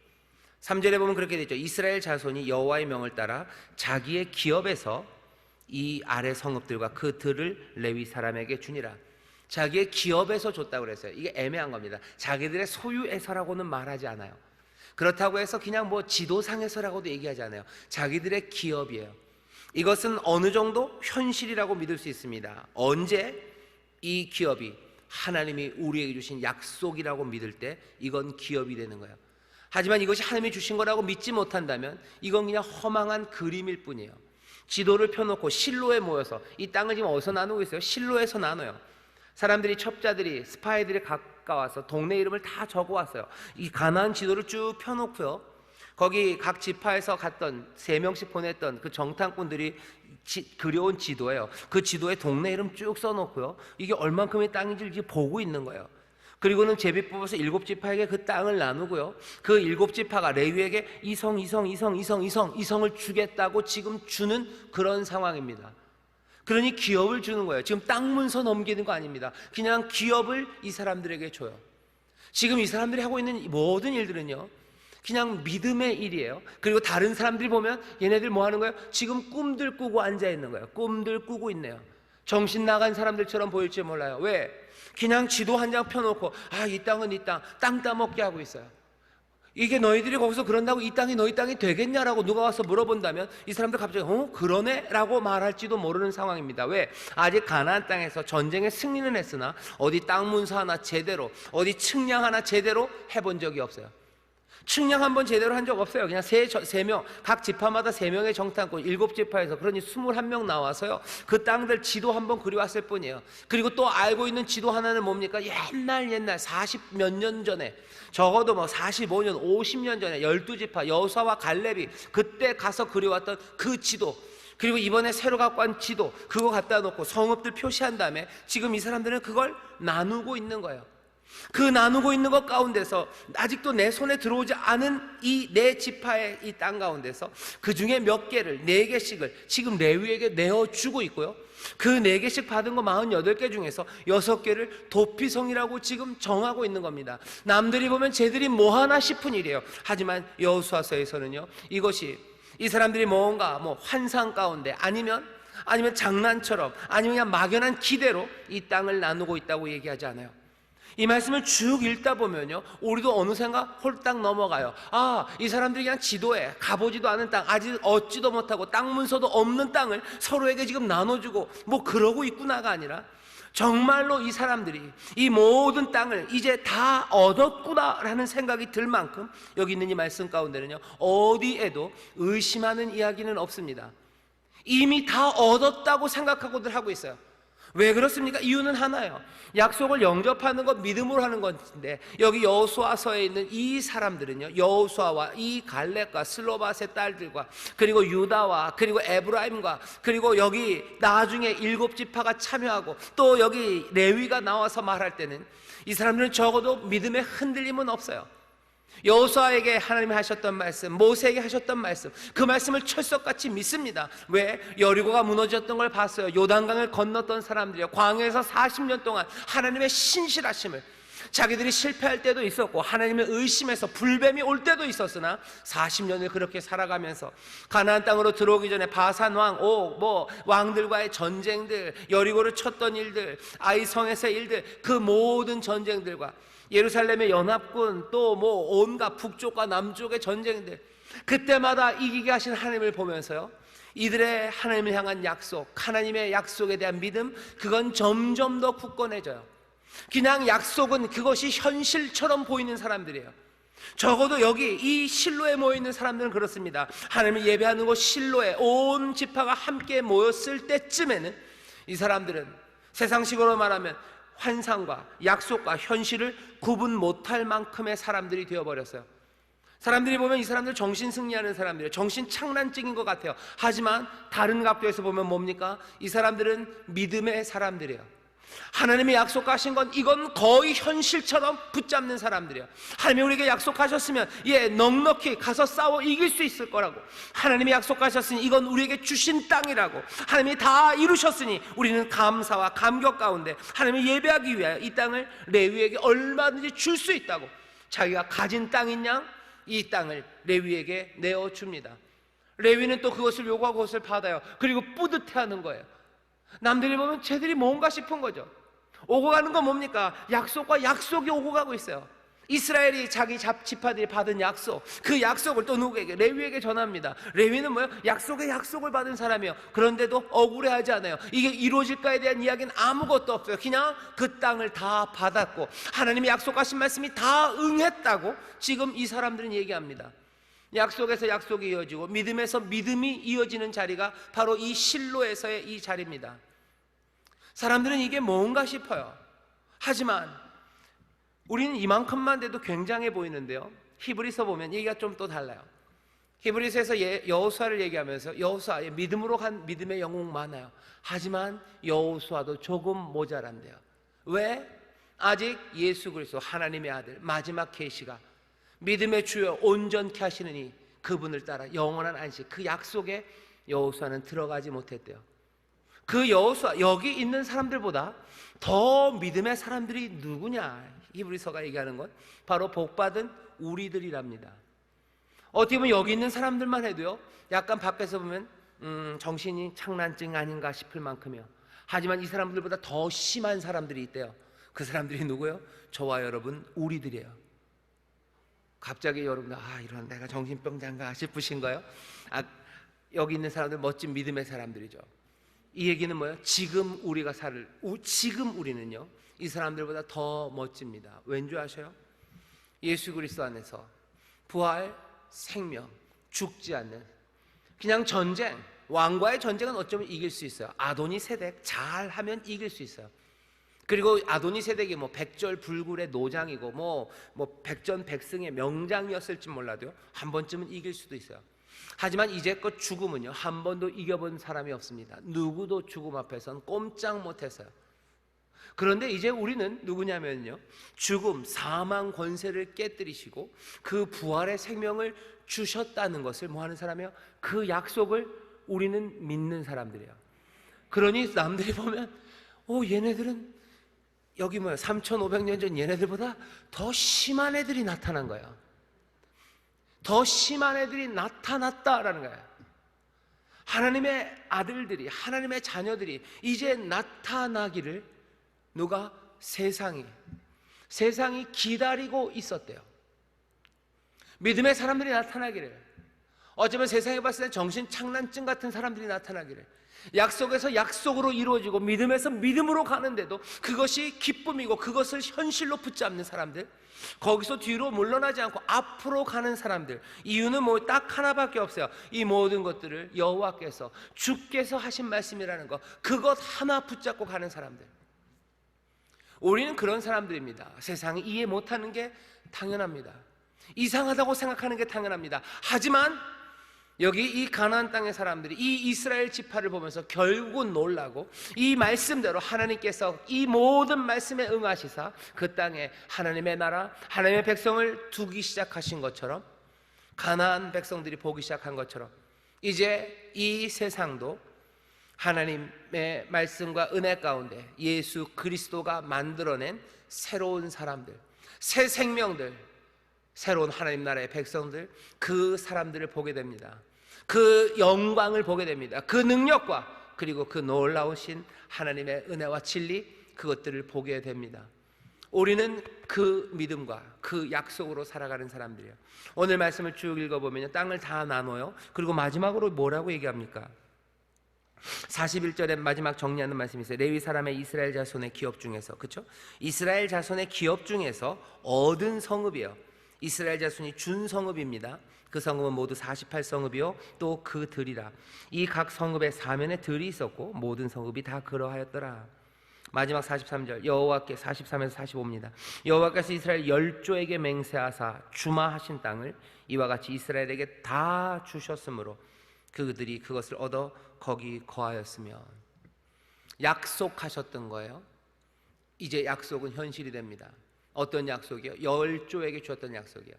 3절에 보면 그렇게 되죠. 이스라엘 자손이 여호와의 명을 따라 자기의 기업에서 이 아래 성읍들과 그 들을 레위 사람에게 주니라. 자기의 기업에서 줬다고 그랬어요. 이게 애매한 겁니다. 자기들의 소유에서라고는 말하지 않아요. 그렇다고 해서 그냥 지도상에서라고도 얘기하지 않아요. 자기들의 기업이에요. 이것은 어느 정도 현실이라고 믿을 수 있습니다. 언제 이 기업이 하나님이 우리에게 주신 약속이라고 믿을 때 이건 기업이 되는 거예요. 하지만 이것이 하나님이 주신 거라고 믿지 못한다면 이건 그냥 허망한 그림일 뿐이에요. 지도를 펴놓고 실로에 모여서, 이 땅을 지금 어디서 나누고 있어요? 실로에서 나눠요. 사람들이, 첩자들이, 스파이들이 가까워서 동네 이름을 다 적어왔어요. 이 가나안 지도를 쭉 펴놓고요, 거기 각 지파에서 갔던 3명씩 보냈던 그 정탐꾼들이 그려온 지도예요. 그 지도에 동네 이름 쭉 써놓고요, 이게 얼만큼의 땅인지 이렇게 보고 있는 거예요. 그리고는 제비 뽑아서 7지파에게 그 땅을 나누고요, 그 7지파가 레위에게 이 성을 주겠다고 지금 주는 그런 상황입니다. 그러니 기업을 주는 거예요. 지금 땅 문서 넘기는 거 아닙니다. 그냥 기업을 이 사람들에게 줘요. 지금 이 사람들이 하고 있는 모든 일들은요, 그냥 믿음의 일이에요. 그리고 다른 사람들이 보면 얘네들 뭐 하는 거예요? 지금 꿈들 꾸고 앉아 있는 거예요. 꿈들 꾸고 있네요. 정신 나간 사람들처럼 보일지 몰라요. 왜? 그냥 지도 한 장 펴놓고 이 땅은 이 땅 따먹게 하고 있어요. 이게 너희들이 거기서 그런다고 이 땅이 너희 땅이 되겠냐라고 누가 와서 물어본다면 이 사람들 갑자기 그러네? 라고 말할지도 모르는 상황입니다. 왜? 아직 가나안 땅에서 전쟁에 승리는 했으나 어디 땅 문서 하나 제대로, 어디 측량 하나 제대로 해본 적이 없어요. 측량 한번 제대로 한 적 없어요. 그냥 세 명, 각 지파마다 3명의 정탐꾼, 7지파에서 그러니 21명 나와서요, 그 땅들 지도 한번 그려왔을 뿐이에요. 그리고 또 알고 있는 지도 하나는 뭡니까? 옛날 40몇 년 전에, 적어도 45년, 50년 전에 12지파 여호수아와 갈렙이 그때 가서 그려왔던 그 지도, 그리고 이번에 새로 갖고 온 지도, 그거 갖다 놓고 성읍들 표시한 다음에 지금 이 사람들은 그걸 나누고 있는 거예요. 그 나누고 있는 것 가운데서 아직도 내 손에 들어오지 않은 이 네 지파의 이 땅 가운데서 그 중에 몇 개를, 4개씩을 지금 레위에게 내어주고 있고요, 그 4개씩 받은 거 48개 중에서 6개를 도피성이라고 지금 정하고 있는 겁니다. 남들이 보면 쟤들이 뭐하나 싶은 일이에요. 하지만 여호수아서에서는요, 이것이 이 사람들이 뭔가 환상 가운데 아니면 장난처럼 아니면 그냥 막연한 기대로 이 땅을 나누고 있다고 얘기하지 않아요. 이 말씀을 쭉 읽다 보면요, 우리도 어느샌가 홀딱 넘어가요. 이 사람들이 그냥 지도에 가보지도 않은 땅, 아직 얻지도 못하고 땅 문서도 없는 땅을 서로에게 지금 나눠주고 그러고 있구나가 아니라 정말로 이 사람들이 이 모든 땅을 이제 다 얻었구나라는 생각이 들 만큼 여기 있는 이 말씀 가운데는요, 어디에도 의심하는 이야기는 없습니다. 이미 다 얻었다고 생각하고들 하고 있어요. 왜 그렇습니까? 이유는 하나예요. 약속을 영접하는 것 믿음으로 하는 건데, 여기 여호수아서에 있는 이 사람들은요, 여호수아와 이 갈렙과 슬로밧의 딸들과 그리고 유다와 그리고 에브라임과 그리고 여기 나중에 7지파가 참여하고 또 여기 레위가 나와서 말할 때는 이 사람들은 적어도 믿음의 흔들림은 없어요. 여호수아에게 하나님이 하셨던 말씀, 모세에게 하셨던 말씀, 그 말씀을 철석같이 믿습니다. 왜? 여리고가 무너졌던 걸 봤어요. 요단강을 건넜던 사람들이요, 광야에서 40년 동안 하나님의 신실하심을, 자기들이 실패할 때도 있었고 하나님을 의심해서 불뱀이 올 때도 있었으나 40년을 그렇게 살아가면서 가나안 땅으로 들어오기 전에 바산 왕, 왕들과의 전쟁들, 여리고를 쳤던 일들, 아이성에서의 일들, 그 모든 전쟁들과 예루살렘의 연합군, 또 온갖 북쪽과 남쪽의 전쟁들, 그때마다 이기게 하신 하나님을 보면서요, 이들의 하나님을 향한 약속, 하나님의 약속에 대한 믿음, 그건 점점 더 굳건해져요. 그냥 약속은 그것이 현실처럼 보이는 사람들이에요. 적어도 여기 이 실로에 모여있는 사람들은 그렇습니다. 하나님을 예배하는 곳 실로에 온 지파가 함께 모였을 때쯤에는 이 사람들은 세상식으로 말하면 환상과 약속과 현실을 구분 못할 만큼의 사람들이 되어버렸어요. 사람들이 보면 이 사람들 정신 승리하는 사람들이에요. 정신 착란증인 것 같아요. 하지만 다른 각도에서 보면 뭡니까? 이 사람들은 믿음의 사람들이에요. 하나님이 약속하신 건 이건 거의 현실처럼 붙잡는 사람들이에요. 하나님이 우리에게 약속하셨으면 넉넉히 가서 싸워 이길 수 있을 거라고, 하나님이 약속하셨으니 이건 우리에게 주신 땅이라고, 하나님이 다 이루셨으니 우리는 감사와 감격 가운데 하나님을 예배하기 위하여 이 땅을 레위에게 얼마든지 줄 수 있다고, 자기가 가진 땅인 양 이 땅을 레위에게 내어줍니다. 레위는 또 그것을 요구하고 그것을 받아요. 그리고 뿌듯해하는 거예요. 남들이 보면 쟤들이 뭔가 싶은 거죠. 오고 가는 건 뭡니까? 약속과 약속이 오고 가고 있어요. 이스라엘이 자기 지파들이 받은 약속, 그 약속을 또 누구에게? 레위에게 전합니다. 레위는 뭐예요? 약속의 약속을 받은 사람이에요. 그런데도 억울해하지 않아요. 이게 이루어질까에 대한 이야기는 아무것도 없어요. 그냥 그 땅을 다 받았고 하나님이 약속하신 말씀이 다 응했다고 지금 이 사람들은 얘기합니다. 약속에서 약속이 이어지고 믿음에서 믿음이 이어지는 자리가 바로 이 실로에서의 이 자리입니다. 사람들은 이게 뭔가 싶어요. 하지만 우리는 이만큼만 돼도 굉장해 보이는데요, 히브리서 보면 얘기가 좀 또 달라요. 히브리서에서 여호수아를 얘기하면서 여호수아, 믿음으로 간 믿음의 영웅 많아요. 하지만 여호수아도 조금 모자란대요. 왜? 아직 예수 그리스도 하나님의 아들 마지막 계시가 믿음의 주여 온전케 하시느니 그분을 따라 영원한 안식, 그 약속에 여호수아는 들어가지 못했대요. 그 여호수아, 여기 있는 사람들보다 더 믿음의 사람들이 누구냐? 히브리서가 얘기하는 건 바로 복받은 우리들이랍니다. 어떻게 보면 여기 있는 사람들만 해도요, 약간 밖에서 보면 정신이 착란증 아닌가 싶을 만큼이요. 하지만 이 사람들보다 더 심한 사람들이 있대요. 그 사람들이 누구예요? 저와 여러분, 우리들이에요. 갑자기 여러분, 이런 내가 정신병자인가 싶으신 거예요? 여기 있는 사람들 멋진 믿음의 사람들이죠. 이 얘기는 뭐예요? 지금 우리는요, 이 사람들보다 더 멋집니다. 왠 줄 아셔요? 예수 그리스도 안에서 부활, 생명, 죽지 않는 그냥 전쟁, 왕과의 전쟁은 어쩌면 이길 수 있어요. 아도니세덱 잘하면 이길 수 있어요. 그리고 아도니세덱이 백절불굴의 노장이고 백전백승의 명장이었을지 몰라도요, 한 번쯤은 이길 수도 있어요. 하지만 이제껏 죽음은요, 한 번도 이겨본 사람이 없습니다. 누구도 죽음 앞에선 꼼짝 못했어요. 그런데 이제 우리는 누구냐면요, 죽음, 사망 권세를 깨뜨리시고 그 부활의 생명을 주셨다는 것을 뭐하는 사람이에요? 그 약속을 우리는 믿는 사람들이에요. 그러니 남들이 보면 얘네들은 여기 3500년 전 얘네들보다 더 심한 애들이 나타난 거야. 더 심한 애들이 나타났다라는 거야. 하나님의 아들들이, 하나님의 자녀들이 이제 나타나기를 누가? 세상이 기다리고 있었대요. 믿음의 사람들이 나타나기를, 어쩌면 세상에 봤을 때 정신착란증 같은 사람들이 나타나기를, 약속에서 약속으로 이루어지고 믿음에서 믿음으로 가는데도 그것이 기쁨이고 그것을 현실로 붙잡는 사람들, 거기서 뒤로 물러나지 않고 앞으로 가는 사람들, 이유는 딱 하나밖에 없어요. 이 모든 것들을 여호와께서, 주께서 하신 말씀이라는 것, 그것 하나 붙잡고 가는 사람들. 우리는 그런 사람들입니다. 세상이 이해 못하는 게 당연합니다. 이상하다고 생각하는 게 당연합니다. 하지만 여기 이 가나안 땅의 사람들이 이 이스라엘 지파를 보면서 결국은 놀라고, 이 말씀대로 하나님께서 이 모든 말씀에 응하시사 그 땅에 하나님의 나라, 하나님의 백성을 두기 시작하신 것처럼, 가나안 백성들이 보기 시작한 것처럼, 이제 이 세상도 하나님의 말씀과 은혜 가운데 예수 그리스도가 만들어낸 새로운 사람들, 새 생명들, 새로운 하나님 나라의 백성들, 그 사람들을 보게 됩니다. 그 영광을 보게 됩니다. 그 능력과 그리고 그 놀라우신 하나님의 은혜와 진리, 그것들을 보게 됩니다. 우리는 그 믿음과 그 약속으로 살아가는 사람들이에요. 오늘 말씀을 쭉 읽어보면 땅을 다 나눠요. 그리고 마지막으로 뭐라고 얘기합니까? 41절에 마지막 정리하는 말씀이 있어요. 레위 사람의 이스라엘 자손의 기업 중에서, 그렇죠? 이스라엘 자손의 기업 중에서 얻은 성읍이에요. 이스라엘 자손이 준 성읍입니다. 그 성읍은 모두 48성읍이요 또 그 들이라. 이 각 성읍에 사면에 들이 있었고 모든 성읍이 다 그러하였더라. 마지막 43절, 여호와께 43에서 45입니다. 여호와께서 이스라엘 열조에게 맹세하사 주마하신 땅을 이와 같이 이스라엘에게 다 주셨으므로 그들이 그것을 얻어 거기 거하였으며. 약속하셨던 거예요. 이제 약속은 현실이 됩니다. 어떤 약속이요? 열조에게 주었던 약속이요.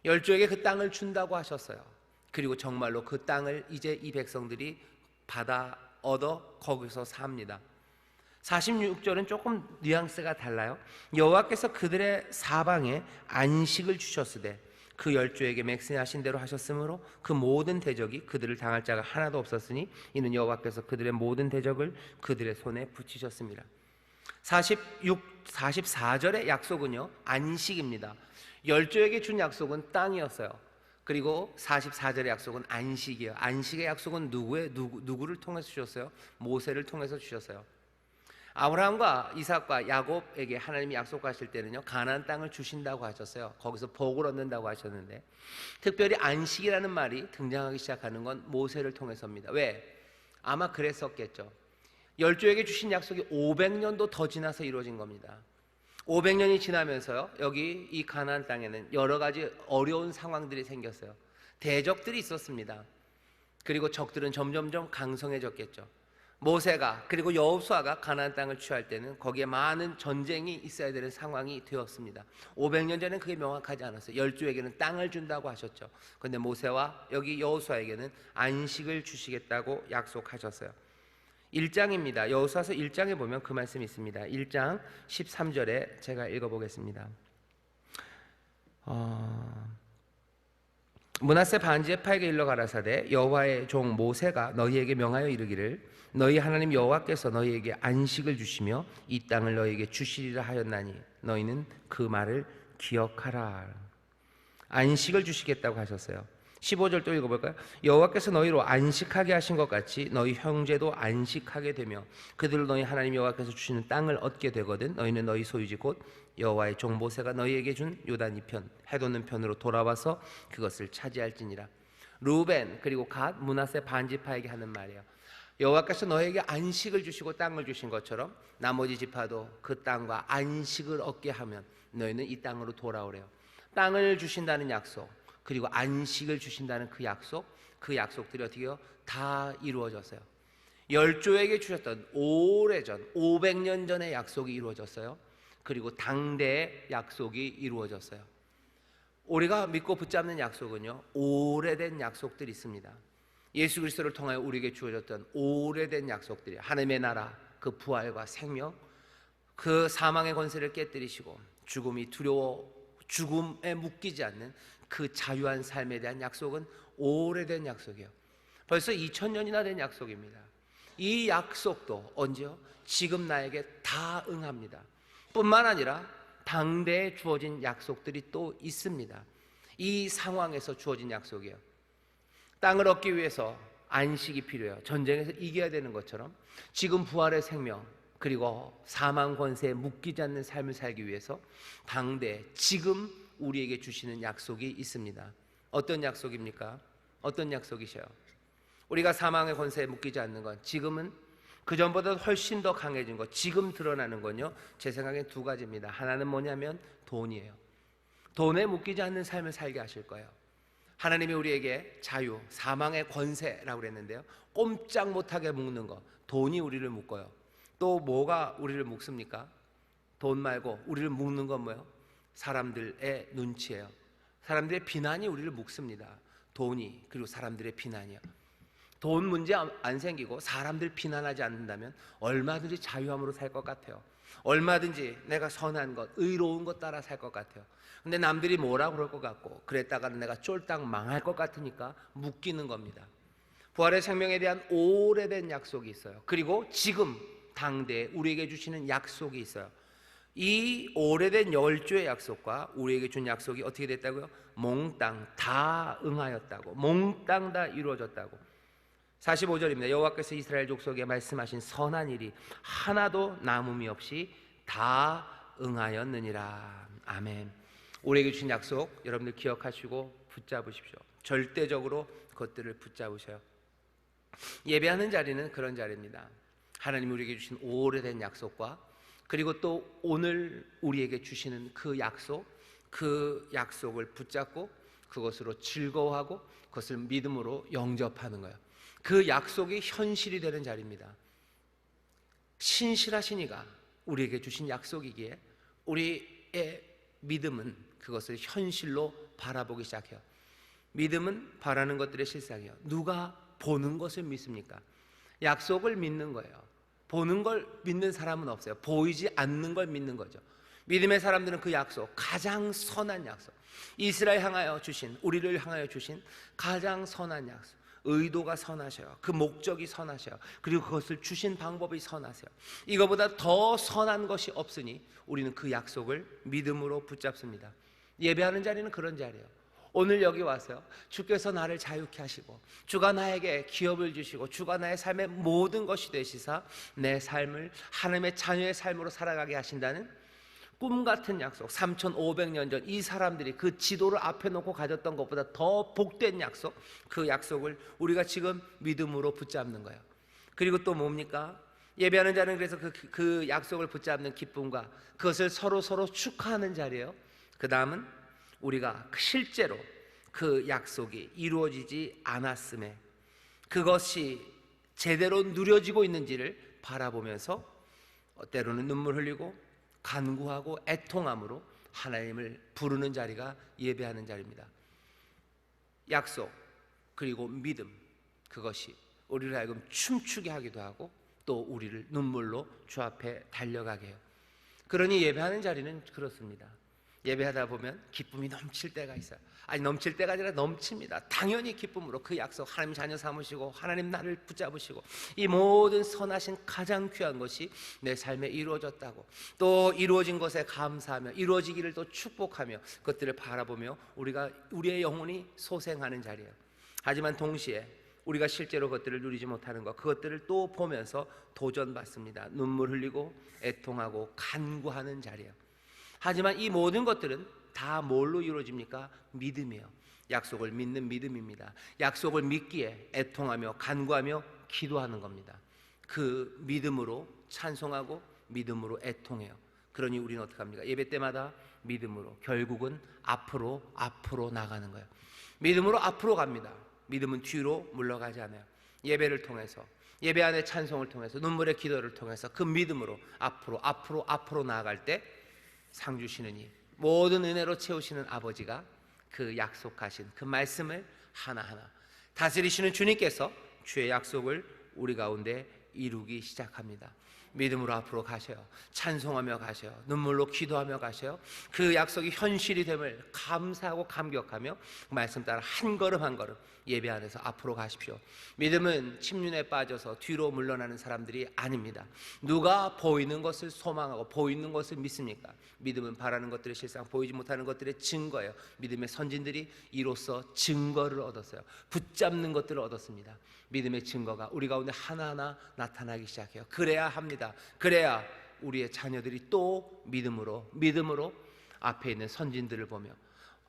열조에게 그 땅을 준다고 하셨어요. 그리고 정말로 그 땅을 이제 이 백성들이 받아 얻어 거기서 삽니다. 46절은 조금 뉘앙스가 달라요. 여호와께서 그들의 사방에 안식을 주셨으되 그 열조에게 맹세하신 대로 하셨으므로 그 모든 대적이 그들을 당할 자가 하나도 없었으니 이는 여호와께서 그들의 모든 대적을 그들의 손에 붙이셨습니다. 44절의 약속은요, 안식입니다. 열조에게 준 약속은 땅이었어요. 그리고 44절의 약속은 안식이에요. 안식의 약속은 누구를 통해서 주셨어요? 모세를 통해서 주셨어요. 아브라함과 이삭과 야곱에게 하나님이 약속하실 때는요, 가나안 땅을 주신다고 하셨어요. 거기서 복을 얻는다고 하셨는데, 특별히 안식이라는 말이 등장하기 시작하는 건 모세를 통해서입니다. 왜? 아마 그랬었겠죠. 열조에게 주신 약속이 500년도 더 지나서 이루어진 겁니다. 500년이 지나면서요, 여기 이 가나안 땅에는 여러 가지 어려운 상황들이 생겼어요. 대적들이 있었습니다. 그리고 적들은 점점점 강성해졌겠죠. 모세가 그리고 여호수아가 가나안 땅을 취할 때는 거기에 많은 전쟁이 있어야 되는 상황이 되었습니다. 500년 전에는 그게 명확하지 않았어요. 열조에게는 땅을 준다고 하셨죠. 그런데 모세와 여기 여호수아에게는 안식을 주시겠다고 약속하셨어요. 1장입니다. 여호수아서 1장에 보면 그 말씀이 있습니다. 1장 13절에 제가 읽어보겠습니다. 므낫세 반지파에게 일러 가라사대 여호와의 종 모세가 너희에게 명하여 이르기를 너희 하나님 여호와께서 너희에게 안식을 주시며 이 땅을 너희에게 주시리라 하였나니 너희는 그 말을 기억하라. 안식을 주시겠다고 하셨어요. 15절 또 읽어볼까요? 여호와께서 너희로 안식하게 하신 것 같이 너희 형제도 안식하게 되며 그들로 너희 하나님 여호와께서 주시는 땅을 얻게 되거든 너희는 너희 소유지 곧 여호와의 종 모세가 너희에게 준 요단 이편 해돋는 편으로 돌아와서 그것을 차지할지니라. 루벤 그리고 갓 므낫세 반지파에게 하는 말이에요. 여호와께서 너희에게 안식을 주시고 땅을 주신 것처럼 나머지 지파도 그 땅과 안식을 얻게 하면 너희는 이 땅으로 돌아오래요. 땅을 주신다는 약속 그리고 안식을 주신다는 그 약속들이 어떻게 해요? 다 이루어졌어요. 열조에게 주셨던 오래전 500년 전의 약속이 이루어졌어요. 그리고 당대의 약속이 이루어졌어요. 우리가 믿고 붙잡는 약속은요, 오래된 약속들이 있습니다. 예수 그리스도를 통하여 우리에게 주어졌던 오래된 약속들이 하나님의 나라, 그 부활과 생명, 그 사망의 권세를 깨뜨리시고 죽음이 두려워 죽음에 묶이지 않는 그 자유한 삶에 대한 약속은 오래된 약속이에요. 벌써 2000년이나 된 약속입니다. 이 약속도 언제요? 지금 나에게 다 응합니다. 뿐만 아니라 당대에 주어진 약속들이 또 있습니다. 이 상황에서 주어진 약속이에요. 땅을 얻기 위해서 안식이 필요해요. 전쟁에서 이겨야 되는 것처럼 지금 부활의 생명 그리고 사망 권세에 묶이지 않는 삶을 살기 위해서 당대 지금 우리에게 주시는 약속이 있습니다. 어떤 약속입니까? 어떤 약속이셔요? 우리가 사망의 권세에 묶이지 않는 건 지금은 그전보다 훨씬 더 강해진 것, 지금 드러나는 건요, 제 생각엔 두 가지입니다. 하나는 뭐냐면 돈이에요. 돈에 묶이지 않는 삶을 살게 하실 거예요. 하나님이 우리에게 자유, 사망의 권세라고 그랬는데요, 꼼짝 못하게 묶는 것, 돈이 우리를 묶어요. 또 뭐가 우리를 묶습니까? 돈 말고 우리를 묶는 건 뭐예요? 사람들의 눈치예요. 사람들의 비난이 우리를 묶습니다. 돈이, 그리고 사람들의 비난이요. 돈 문제 안 생기고 사람들 비난하지 않는다면 얼마든지 자유함으로 살 것 같아요. 얼마든지 내가 선한 것, 의로운 것 따라 살 것 같아요. 근데 남들이 뭐라 그럴 것 같고 그랬다가는 내가 쫄딱 망할 것 같으니까 묶이는 겁니다. 부활의 생명에 대한 오래된 약속이 있어요. 그리고 지금 당대에 우리에게 주시는 약속이 있어요. 이 오래된 열조의 약속과 우리에게 준 약속이 어떻게 됐다고요? 몽땅 다 응하였다고, 몽땅 다 이루어졌다고. 45절입니다. 여호와께서 이스라엘 족속에 말씀하신 선한 일이 하나도 남음이 없이 다 응하였느니라. 아멘. 우리에게 주신 약속 여러분들 기억하시고 붙잡으십시오. 절대적으로 그것들을 붙잡으셔요. 예배하는 자리는 그런 자리입니다. 하나님이 우리에게 주신 오래된 약속과 그리고 또 오늘 우리에게 주시는 그 약속을 붙잡고 그것으로 즐거워하고 그것을 믿음으로 영접하는 거예요. 그 약속이 현실이 되는 자리입니다. 신실하신 이가 우리에게 주신 약속이기에 우리의 믿음은 그것을 현실로 바라보기 시작해요. 믿음은 바라는 것들의 실상이에요. 누가 보는 것을 믿습니까? 약속을 믿는 거예요. 보는 걸 믿는 사람은 없어요. 보이지 않는 걸 믿는 거죠. 믿음의 사람들은 그 약속, 가장 선한 약속, 이스라엘 향하여 주신, 우리를 향하여 주신 가장 선한 약속, 의도가 선하셔요. 그 목적이 선하셔요. 그리고 그것을 주신 방법이 선하세요. 이거보다 더 선한 것이 없으니 우리는 그 약속을 믿음으로 붙잡습니다. 예배하는 자리는 그런 자리예요. 오늘 여기 와서요, 주께서 나를 자유케 하시고 주가 나에게 기업을 주시고 주가 나의 삶의 모든 것이 되시사 내 삶을 하나님의 자녀의 삶으로 살아가게 하신다는 꿈같은 약속, 3500년 전 이 사람들이 그 지도를 앞에 놓고 가졌던 것보다 더 복된 약속, 그 약속을 우리가 지금 믿음으로 붙잡는 거예요. 그리고 또 뭡니까? 예배하는 자는 그래서 그 약속을 붙잡는 기쁨과 그것을 서로 축하하는 자리예요. 그 다음은 우리가 실제로 그 약속이 이루어지지 않았음에 그것이 제대로 누려지고 있는지를 바라보면서 때로는 눈물 흘리고 간구하고 애통함으로 하나님을 부르는 자리가 예배하는 자리입니다. 약속 그리고 믿음, 그것이 우리를 하여금 춤추게 하기도 하고 또 우리를 눈물로 주 앞에 달려가게 해요. 그러니 예배하는 자리는 그렇습니다. 예배하다 보면 기쁨이 넘칠 때가 있어요. 아니, 넘칠 때가 아니라 넘칩니다. 당연히 기쁨으로 그 약속, 하나님 자녀 삼으시고 하나님 나를 붙잡으시고 이 모든 선하신 가장 귀한 것이 내 삶에 이루어졌다고, 또 이루어진 것에 감사하며 이루어지기를 또 축복하며 그것들을 바라보며 우리의 영혼이 소생하는 자리예요. 하지만 동시에 우리가 실제로 그것들을 누리지 못하는 것, 그것들을 또 보면서 도전받습니다. 눈물 흘리고 애통하고 간구하는 자리예요. 하지만 이 모든 것들은 다 뭘로 이루어집니까? 믿음이에요. 약속을 믿는 믿음입니다. 약속을 믿기에 애통하며 간구하며 기도하는 겁니다. 그 믿음으로 찬송하고 믿음으로 애통해요. 그러니 우리는 어떻게 합니까? 예배 때마다 믿음으로 결국은 앞으로 나가는 거예요. 믿음으로 앞으로 갑니다. 믿음은 뒤로 물러가지 않아요. 예배를 통해서, 예배 안의 찬송을 통해서, 눈물의 기도를 통해서 그 믿음으로 앞으로 나아갈 때 상 주시는 이 모든 은혜로 채우시는 아버지가 그 약속하신 그 말씀을 하나하나 다스리시는 주님께서 주의 약속을 우리 가운데 이루기 시작합니다. 믿음으로 앞으로 가셔요. 찬송하며 가셔요. 눈물로 기도하며 가셔요. 그 약속이 현실이 됨을 감사하고 감격하며 그 말씀 따라 한 걸음 한 걸음 예배 안에서 앞으로 가십시오. 믿음은 침륜에 빠져서 뒤로 물러나는 사람들이 아닙니다. 누가 보이는 것을 소망하고 보이는 것을 믿습니까? 믿음은 바라는 것들의 실상, 보이지 못하는 것들의 증거예요. 믿음의 선진들이 이로써 증거를 얻었어요. 붙잡는 것들을 얻었습니다. 믿음의 증거가 우리 가운데 하나하나 나타나기 시작해요. 그래야 합니다. 그래야 우리의 자녀들이 또 믿음으로 앞에 있는 선진들을 보며,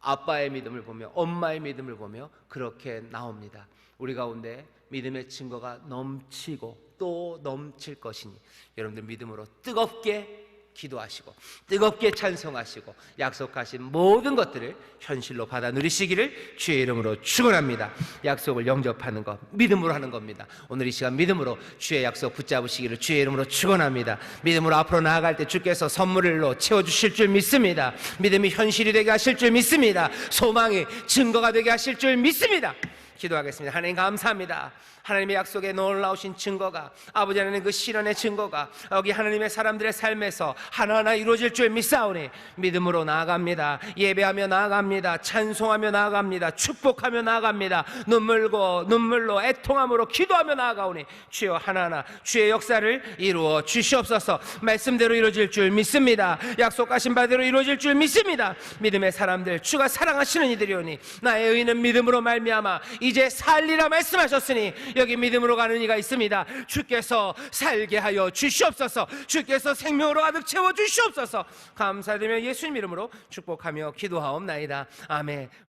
아빠의 믿음을 보며, 엄마의 믿음을 보며 그렇게 나옵니다. 우리 가운데 믿음의 증거가 넘치고 또 넘칠 것이니 여러분들 믿음으로 뜨겁게 기도하시고 뜨겁게 찬송하시고 약속하신 모든 것들을 현실로 받아 누리시기를 주의 이름으로 축원합니다. 약속을 영접하는 것 믿음으로 하는 겁니다. 오늘 이 시간 믿음으로 주의 약속 붙잡으시기를 주의 이름으로 축원합니다. 믿음으로 앞으로 나아갈 때 주께서 선물로 채워주실 줄 믿습니다. 믿음이 현실이 되게 하실 줄 믿습니다. 소망이 증거가 되게 하실 줄 믿습니다. 기도하겠습니다. 하나님 감사합니다. 하나님의 약속에 놀라우신 증거가, 아버지 하나님 그 실현의 증거가 여기 하나님의 사람들의 삶에서 하나하나 이루어질 줄 믿사오니 믿음으로 나아갑니다. 예배하며 나아갑니다. 찬송하며 나아갑니다. 축복하며 나아갑니다. 눈물로 애통함으로 기도하며 나아가오니 주여 하나하나 주의 역사를 이루어 주시옵소서. 말씀대로 이루어질 줄 믿습니다. 약속하신 바대로 이루어질 줄 믿습니다. 믿음의 사람들, 주가 사랑하시는 이들이오니 나의 의는 믿음으로 말미암아 이제 살리라 말씀하셨으니 여기 믿음으로 가는 이가 있습니다. 주께서 살게 하여 주시옵소서. 주께서 생명으로 가득 채워 주시옵소서. 감사드리며 예수님 이름으로 축복하며 기도하옵나이다. 아멘.